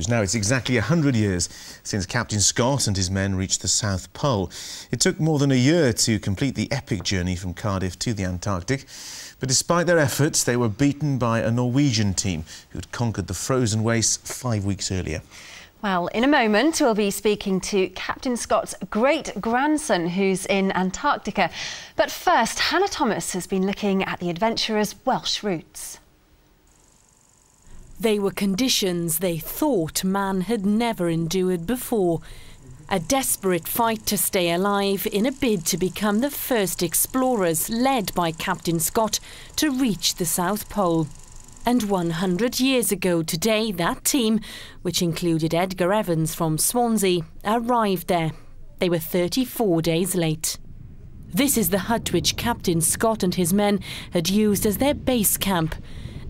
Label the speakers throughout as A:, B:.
A: Now it's exactly 100 years since Captain Scott and his men reached the South Pole. It took more than a year to complete the epic journey from Cardiff to the Antarctic. But despite their efforts, they were beaten by a Norwegian team who'd conquered the frozen wastes 5 weeks earlier.
B: Well, in a moment, we'll be speaking to Captain Scott's great-grandson, who's in Antarctica. But first, Hannah Thomas has been looking at the adventurers' Welsh roots.
C: They were conditions they thought man had never endured before. A desperate fight to stay alive in a bid to become the first explorers, led by Captain Scott, to reach the South Pole. And 100 years ago today, that team, which included Edgar Evans from Swansea, arrived there. They were 34 days late. This is the hut which Captain Scott and his men had used as their base camp.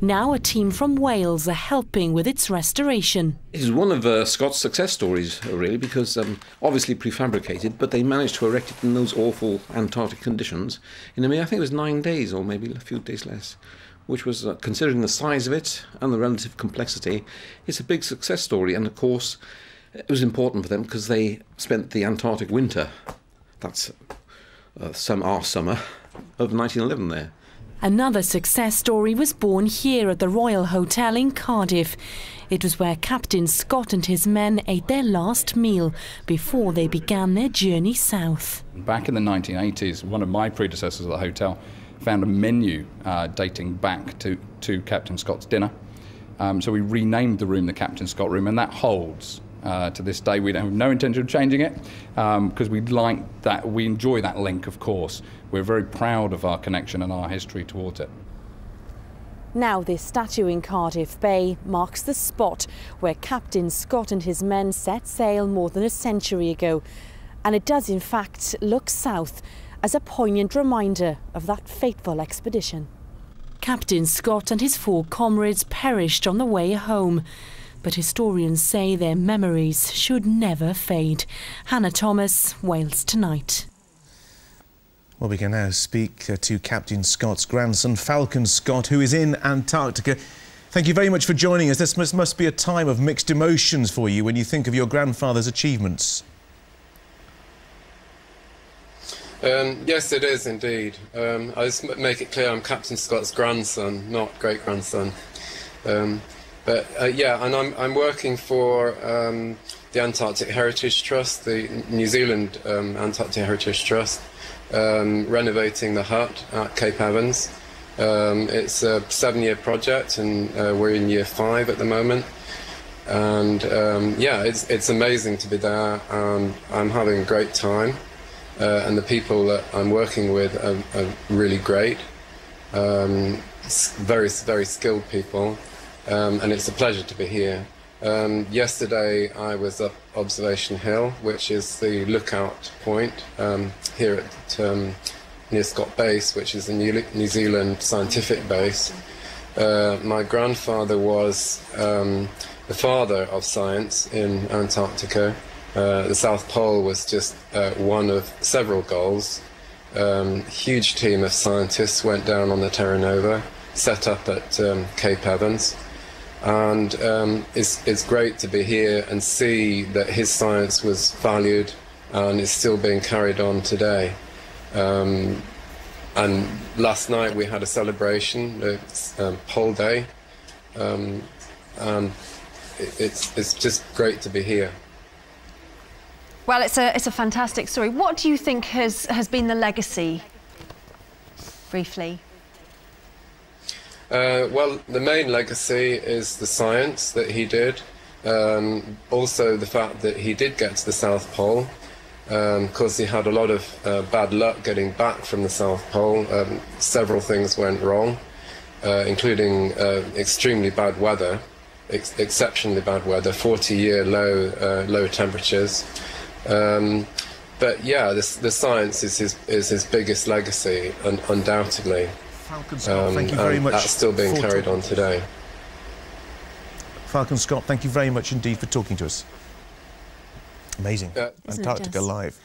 C: Now a team from Wales are helping with its restoration.
D: It is one of Scott's success stories, really, because obviously prefabricated, but they managed to erect it in those awful Antarctic conditions in, I think it was 9 days, or maybe a few days less, which was, considering the size of it and the relative complexity, it's a big success story. And of course, it was important for them because they spent the Antarctic winter, that's our summer, of 1911 there.
C: Another success story was born here at the Royal Hotel in Cardiff. It was where Captain Scott and his men ate their last meal before they began their journey south.
E: Back in the 1980s, one of my predecessors at the hotel found a menu dating back to Captain Scott's dinner. So we renamed the room the Captain Scott room, and that holds to this day. We don't have no intention of changing it because we like that. We enjoy that link, of course. We're very proud of our connection and our history towards it.
C: Now this statue in Cardiff Bay marks the spot where Captain Scott and his men set sail more than a century ago. And it does in fact look south as a poignant reminder of that fateful expedition. Captain Scott and his 4 comrades perished on the way home. But historians say their memories should never fade. Hannah Thomas, Wales Tonight.
A: Well, we can now speak to Captain Scott's grandson, Falcon Scott, who is in Antarctica. Thank you very much for joining us. This must be a time of mixed emotions for you when you think of your grandfather's achievements.
F: Yes, it is indeed. I just make it clear I'm Captain Scott's grandson, not great-grandson. Yeah, and I'm working for the Antarctic Heritage Trust, the New Zealand Antarctic Heritage Trust, renovating the hut at Cape Evans. It's a 7-year project, and we're in year 5 at the moment. And yeah, it's amazing to be there, and I'm having a great time. And the people that I'm working with are really great, very skilled people. And it's a pleasure to be here. Yesterday I was up Observation Hill, which is the lookout point here at near Scott Base, which is the New Zealand scientific base. My grandfather was the father of science in Antarctica. The South Pole was just one of several goals. Huge team of scientists went down on the Terra Nova, set up at Cape Evans. And it's great to be here and see that his science was valued and is still being carried on today. And last night we had a celebration, it's Pole Day, and it's just great to be here.
B: Well, it's a fantastic story. What do you think has been the legacy, briefly?
F: Well, the main legacy is the science that he did. Also the fact that he did get to the South Pole, because he had a lot of bad luck getting back from the South Pole. Several things went wrong, including extremely bad weather, exceptionally bad weather, 40-year low temperatures. But yeah, the science is his biggest legacy, undoubtedly.
A: Falcon Scott, thank you very much.
F: That's still being carried on today.
A: Falcon Scott, thank you very much indeed for talking to us. Amazing. Antarctica live.